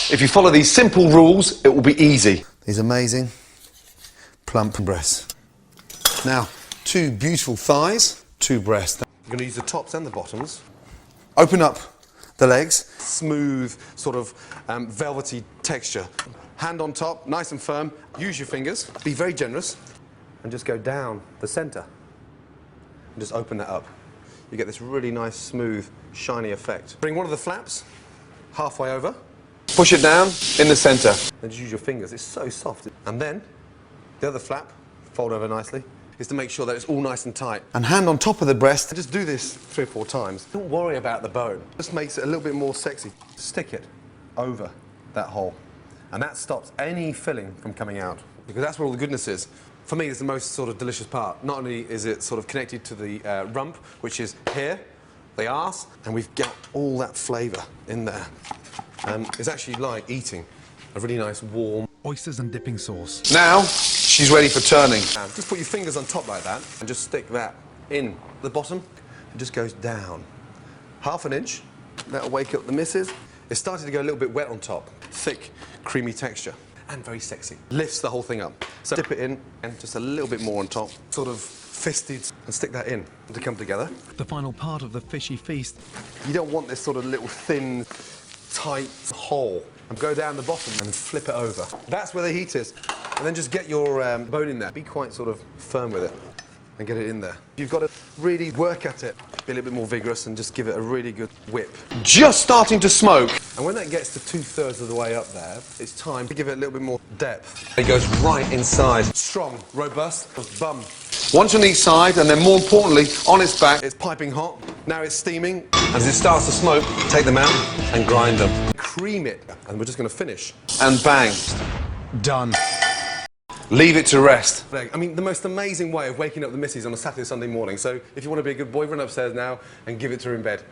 If you follow these simple rules, it will be easy. These amazing, plump breasts. Now, 2 beautiful thighs, 2 breasts. You're going to use the tops and the bottoms. Open up the legs. Smooth, sort of velvety texture. Hand on top, nice and firm. Use your fingers. Be very generous. And just go down the centre. And just open that up. You get this really nice, smooth, shiny effect. Bring one of the flaps halfway over. Push it down in the centre. And just use your fingers. It's so soft. And then, the other flap, fold over nicely, is to make sure that it's all nice and tight. And hand on top of the breast. Just do this 3 or 4 times. Don't worry about the bone. Just makes it a little bit more sexy. Stick it over that hole. And that stops any filling from coming out. Because that's where all the goodness is. For me, it's the most sort of delicious part. Not only is it sort of connected to the rump, which is here, the arse, and we've got all that flavour in there. It's actually like eating a really nice warm oysters and dipping sauce. Now, she's ready for turning. Just put your fingers on top like that and just stick that in the bottom. It just goes down. Half an inch. That'll wake up the missus. It's starting to go a little bit wet on top. Thick, creamy texture. And very sexy. Lifts the whole thing up. So dip it in and just a little bit more on top. Sort of fisted and stick that in to come together. The final part of the fishy feast. You don't want this sort of little thin, tight hole. And go down the bottom and flip it over. That's where the heat is. And then just get your bone in there. Be quite sort of firm with it and get it in there. You've got to really work at it. Be a little bit more vigorous and just give it a really good whip. Just starting to smoke. And when that gets to 2/3 of the way up there, it's time to give it a little bit more depth. It goes right inside. Strong, robust, bum. Once on each side, and then more importantly, on its back. It's piping hot. Now it's steaming. As it starts to smoke, take them out and grind them. Cream it. And we're just going to finish. And bang. Done. Leave it to rest. I mean, the most amazing way of waking up the missus on a Saturday, Sunday morning. So if you want to be a good boy, run upstairs now and give it to her in bed.